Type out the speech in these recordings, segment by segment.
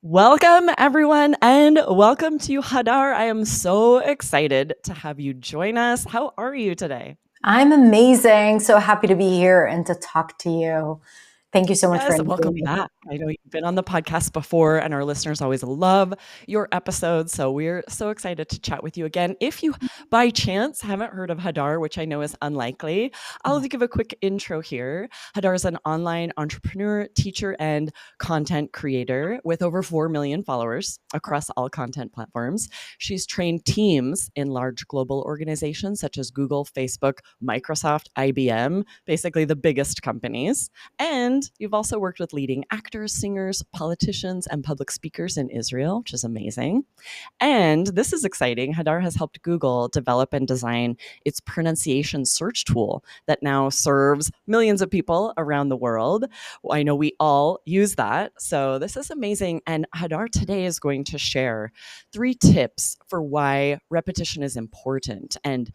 Welcome, everyone, and welcome to Hadar. I am so excited to have you join us. How are you today? I'm amazing. So happy to be here and to talk to you. Thank you so much for inviting Welcome me. back. I know you've been on the podcast before, and our listeners always love your episodes. So we're so excited to chat with you again. If you, by chance, haven't heard of Hadar, which I know is unlikely, I'll give a quick intro here. Hadar is an online entrepreneur, teacher, and content creator with over 4 million followers across all content platforms. She's trained teams in large global organizations such as Google, Facebook, Microsoft, IBM, basically the biggest companies. And you've also worked with leading actors, singers, politicians, and public speakers in Israel, which is amazing. And this is exciting. Hadar has helped Google develop and design its pronunciation search tool that now serves millions of people around the world. I know we all use that. So this is amazing. And Hadar today is going to share 3 tips for why repetition is important and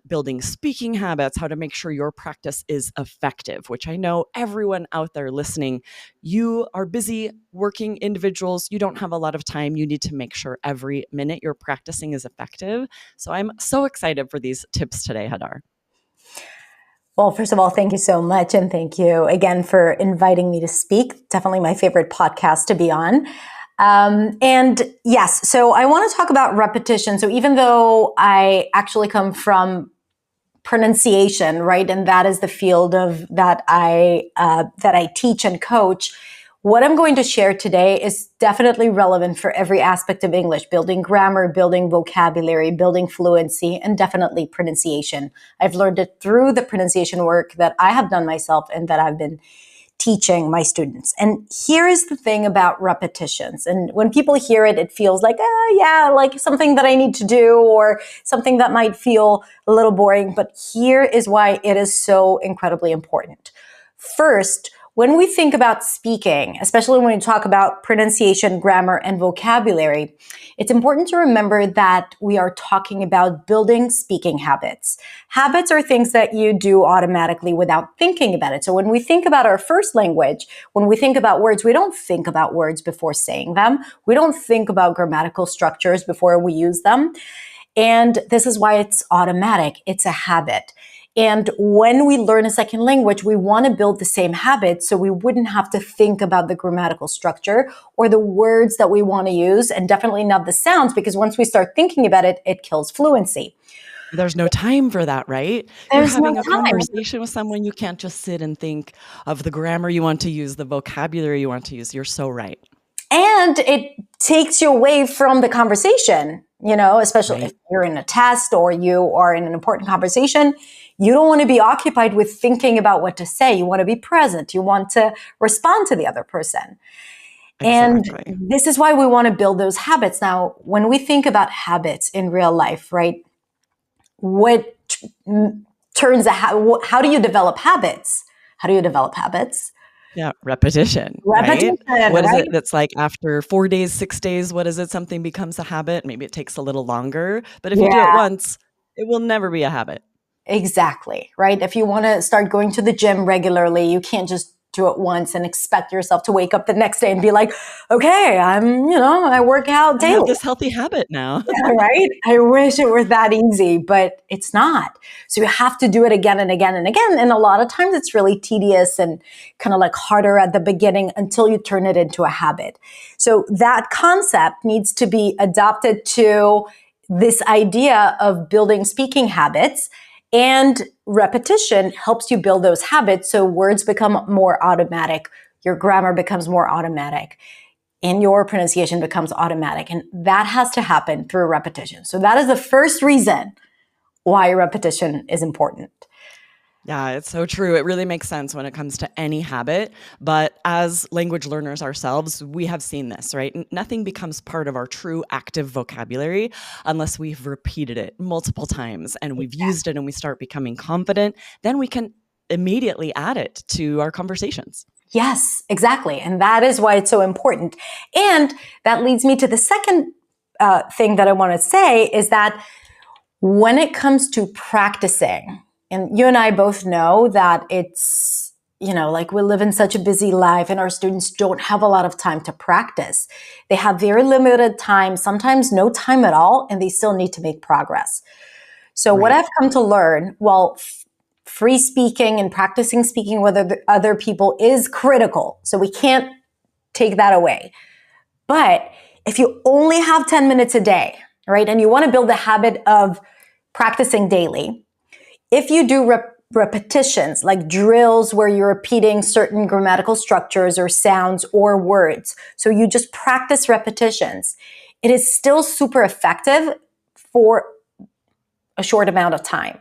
building speaking habits, how to make sure your practice is effective, which I know everyone out there listening, you are busy working individuals. You don't have a lot of time. You need to make sure every minute you're practicing is effective. So I'm so excited for these tips today, Hadar. Well, first of all, thank you so much. And thank you again for inviting me to speak. Definitely my favorite podcast to be on. And yes, so I want to talk about repetition. So even though I actually come from pronunciation, right, and that is the field of that I teach and coach, what I'm going to share today is definitely relevant for every aspect of English: building grammar, building vocabulary, building fluency, and definitely pronunciation. I've learned it through the pronunciation work that I have done myself and that I've been teaching my students. And here is the thing about repetitions. And when people hear it, it feels like, like something that I need to do or something that might feel a little boring. But here is why it is so incredibly important. First, when we think about speaking, especially when we talk about pronunciation, grammar, and vocabulary, it's important to remember that we are talking about building speaking habits. Habits are things that you do automatically without thinking about it. So when we think about our first language, when we think about words, we don't think about words before saying them. We don't think about grammatical structures before we use them. And this is why it's automatic. It's a habit. And when we learn a second language, we want to build the same habits so we wouldn't have to think about the grammatical structure or the words that we want to use, and definitely not the sounds, because once we start thinking about it, it kills fluency. There's no time for that, right? There's You're having no a time. conversation with someone. You can't just sit and think of the grammar you want to use, the vocabulary you want to use. You're so right. And it takes you away from the conversation, especially if you're in a test or you are in an important conversation. You don't want to be occupied with thinking about what to say. You want to be present. You want to respond to the other person. Exactly. And this is why we want to build those habits. Now, when we think about habits in real life, right, what turns how do you develop habits? How do you develop habits? Yeah, repetition. Repetition, right? What is right? it that's like after 4 days, 6 days? What is it? Something becomes a habit. Maybe it takes a little longer, but if you do it once, it will never be a habit. Exactly, right? If you want to start going to the gym regularly, you can't just do it once and expect yourself to wake up the next day and be like, okay, I work out daily. I have this healthy habit now. Right? I wish it were that easy, but it's not. So you have to do it again and again and again. And a lot of times it's really tedious and kind of like harder at the beginning until you turn it into a habit. So that concept needs to be adopted to this idea of building speaking habits. And repetition helps you build those habits so words become more automatic, your grammar becomes more automatic, and your pronunciation becomes automatic. And that has to happen through repetition. So that is the first reason why repetition is important. Yeah, it's so true. It really makes sense when it comes to any habit. But as language learners ourselves, we have seen this, right? Nothing becomes part of our true active vocabulary unless we've repeated it multiple times and we've used it and we start becoming confident. Then we can immediately add it to our conversations. Yes, exactly. And that is why it's so important. And that leads me to the second thing that I want to say is that when it comes to practicing, and you and I both know that it's like we live in such a busy life and our students don't have a lot of time to practice. They have very limited time, sometimes no time at all, and they still need to make progress. So what Right. I've come to learn, free speaking and practicing speaking with other people is critical. So we can't take that away. But if you only have 10 minutes a day, right, and you want to build the habit of practicing daily, if you do repetitions, like drills where you're repeating certain grammatical structures or sounds or words, so you just practice repetitions, it is still super effective for a short amount of time.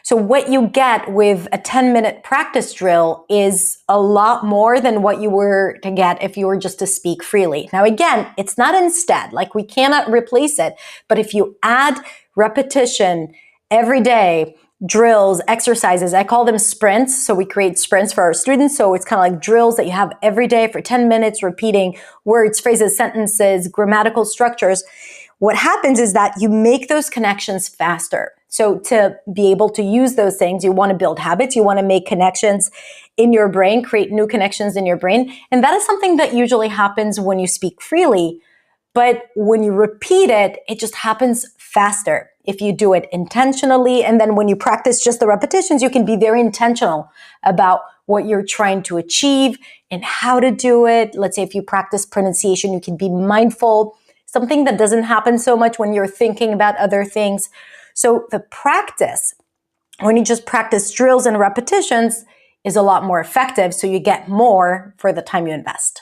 So what you get with a 10-minute practice drill is a lot more than what you were to get if you were just to speak freely. Now, again, it's not instead, like we cannot replace it, but if you add repetition every day, drills, exercises, I call them sprints. So we create sprints for our students. So it's kind of like drills that you have every day for 10 minutes, repeating words, phrases, sentences, grammatical structures. What happens is that you make those connections faster. So to be able to use those things, you want to build habits, you want to make connections in your brain, create new connections in your brain. And that is something that usually happens when you speak freely. But when you repeat it, it just happens faster if you do it intentionally. And then when you practice just the repetitions, you can be very intentional about what you're trying to achieve and how to do it. Let's say if you practice pronunciation, you can be mindful, something that doesn't happen so much when you're thinking about other things. So the practice, when you just practice drills and repetitions, is a lot more effective. So you get more for the time you invest.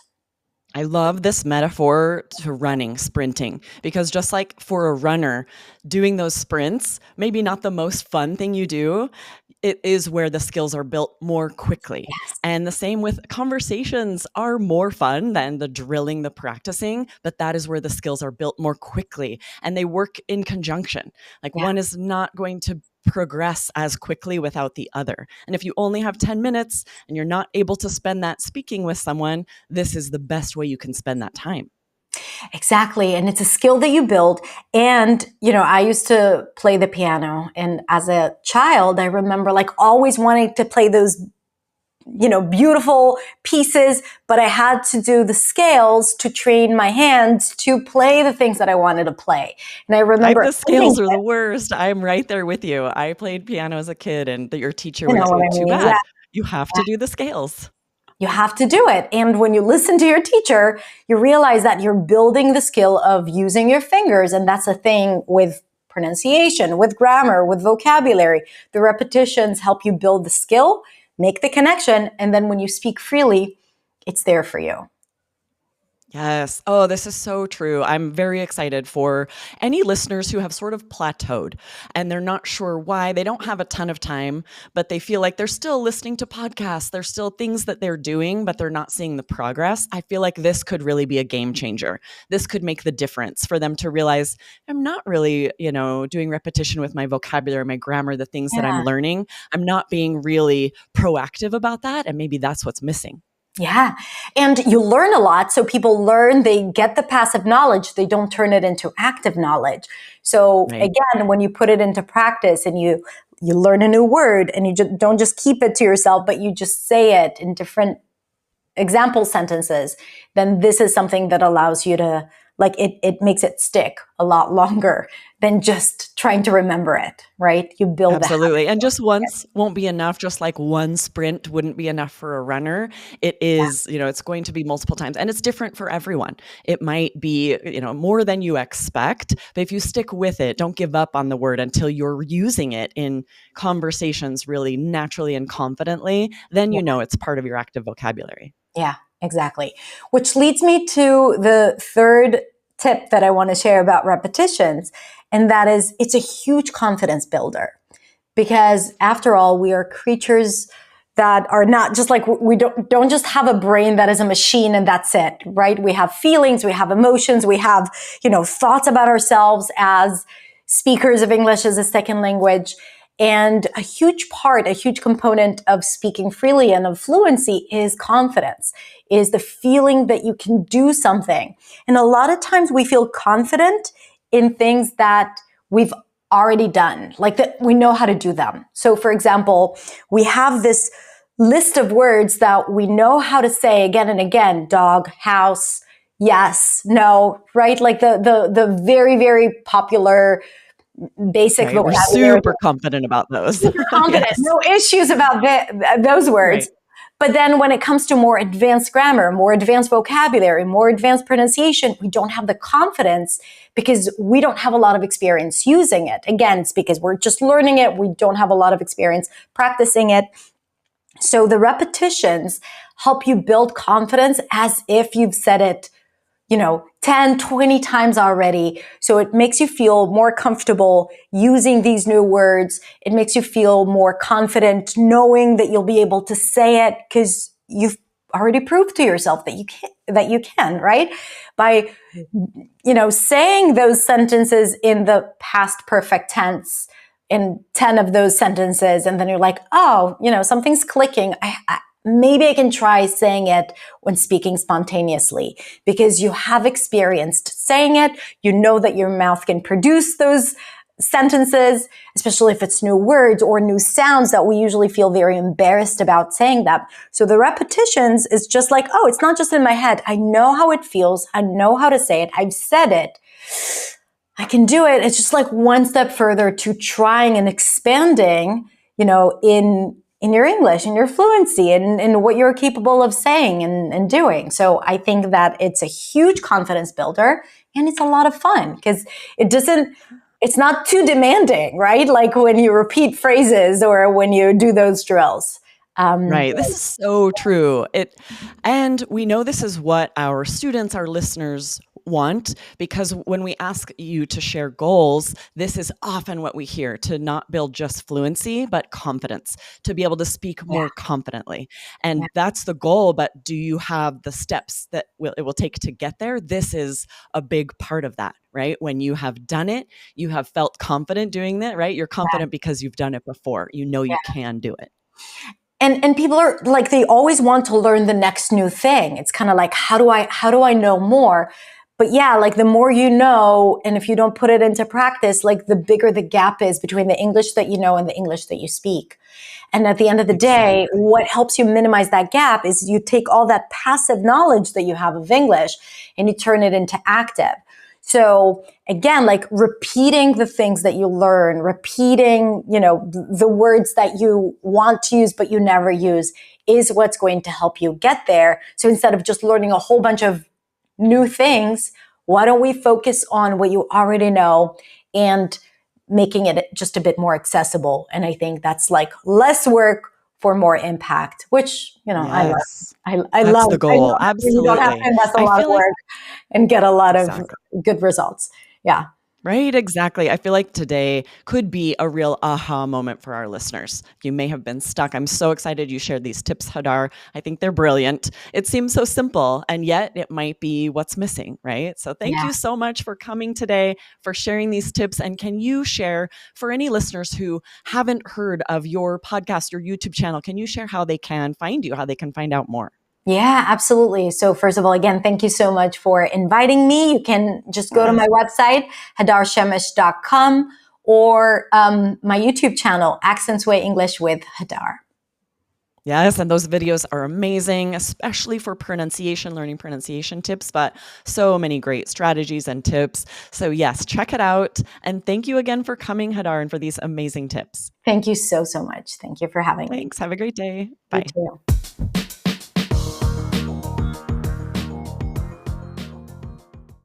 I love this metaphor to running, sprinting, because just like for a runner, doing those sprints, maybe not the most fun thing you do, it is where the skills are built more quickly. Yes. And the same with conversations are more fun than the drilling, the practicing, but that is where the skills are built more quickly and they work in conjunction. Like Yeah. one is not going to progress as quickly without the other. And if you only have 10 minutes and you're not able to spend that speaking with someone, this is the best way you can spend that time. Exactly. And it's a skill that you build. And, I used to play the piano. And as a child, I remember like always wanting to play those, beautiful pieces, but I had to do the scales to train my hands to play the things that I wanted to play. And I remember The scales are the worst. I'm right there with you. I played piano as a kid and your teacher you would know say, what I too mean? bad. You have to do the scales. You have to do it. And when you listen to your teacher, you realize that you're building the skill of using your fingers. And that's a thing with pronunciation, with grammar, with vocabulary. The repetitions help you build the skill, make the connection, and then when you speak freely, it's there for you. Yes. Oh, this is so true. I'm very excited for any listeners who have sort of plateaued and they're not sure why. They don't have a ton of time, but they feel like they're still listening to podcasts. There's still things that they're doing, but they're not seeing the progress. I feel like this could really be a game changer. This could make the difference for them to realize I'm not really, doing repetition with my vocabulary, my grammar, the things that I'm Yeah. learning. I'm not being really proactive about that. And maybe that's what's missing. Yeah. And you learn a lot. So people learn, they get the passive knowledge, they don't turn it into active knowledge. So Right. again, when you put it into practice and you learn a new word and you don't just keep it to yourself, but you just say it in different example sentences, then this is something that allows you to, like, it makes it stick a lot longer than just trying to remember it, right? You build the habit. Absolutely. And just once won't be enough, just like one sprint wouldn't be enough for a runner. It is, it's going to be multiple times and it's different for everyone. It might be, more than you expect, but if you stick with it, don't give up on the word until you're using it in conversations really naturally and confidently, then it's part of your active vocabulary. Yeah, exactly. Which leads me to the third tip that I want to share about repetitions. And that is, it's a huge confidence builder. Because after all, we are creatures that are not just like, we don't just have a brain that is a machine and that's it, right? We have feelings, we have emotions, we have, thoughts about ourselves as speakers of English as a second language. And a huge component of speaking freely and of fluency is confidence, is the feeling that you can do something. And a lot of times we feel confident in things that we've already done, like that we know how to do them. So for example, we have this list of words that we know how to say again and again: dog, house, yes, no, right? Like the very, very popular basic Right. We're vocabulary. super confident about those. Super confident, Yes. no issues about those words. Right. But then when it comes to more advanced grammar, more advanced vocabulary, more advanced pronunciation, we don't have the confidence because we don't have a lot of experience using it. Again, it's because we're just learning it. We don't have a lot of experience practicing it. So the repetitions help you build confidence as if you've said it, 10, 20 times already. So it makes you feel more comfortable using these new words. It makes you feel more confident knowing that you'll be able to say it because you've already proved to yourself that you can, right? By, saying those sentences in the past perfect tense in 10 of those sentences. And then you're like, oh, something's clicking. Maybe I can try saying it when speaking spontaneously, because you have experienced saying it. You know that your mouth can produce those sentences, especially if it's new words or new sounds that we usually feel very embarrassed about saying them. So the repetitions is just like, oh, it's not just in my head. I know how it feels. I know how to say it. I've said it. I can do it. It's just like one step further to trying and expanding, in your English, in your fluency, and in what you're capable of saying and doing. So I think that it's a huge confidence builder, and it's a lot of fun because it's not too demanding, right? Like when you repeat phrases or when you do those drills. Right. This is so true. And we know this is what our students, our listeners want, because when we ask you to share goals, this is often what we hear: to not build just fluency, but confidence, to be able to speak more confidently. And that's the goal. But do you have the steps that it will take to get there? This is a big part of that, right? When you have done it, you have felt confident doing that, right? You're confident because you've done it before. You know you can do it. And people are like, they always want to learn the next new thing. It's kind of like, how do I know more? But yeah, like the more you know, and if you don't put it into practice, like the bigger the gap is between the English that you know and the English that you speak. And at the end of the day, what helps you minimize that gap is you take all that passive knowledge that you have of English and you turn it into active. So again, like repeating the things that you learn, repeating, the words that you want to use but you never use is what's going to help you get there. So instead of just learning a whole bunch of new things, why don't we focus on what you already know and making it just a bit more accessible? And I think that's like less work for more impact, which, I love. I That's love the goal. Absolutely. You don't have to invest a lot of work and get a lot of good results. Yeah. Right, exactly. I feel like today could be a real aha moment for our listeners. You may have been stuck. I'm so excited you shared these tips, Hadar. I think they're brilliant. It seems so simple, and yet it might be what's missing, right? So thank you so much for coming today, for sharing these tips. And can you share, for any listeners who haven't heard of your podcast, your YouTube channel, can you share how they can find you, how they can find out more? Yeah, absolutely. So first of all, again, thank you so much for inviting me. You can just go to my website, hadarshemesh.com, or my YouTube channel, Accents Way English with Hadar. Yes, and those videos are amazing, especially for pronunciation, learning pronunciation tips, but so many great strategies and tips. So yes, check it out. And thank you again for coming, Hadar, and for these amazing tips. Thank you so much. Thank you for having me. Thanks. Have a great day. Bye. You too.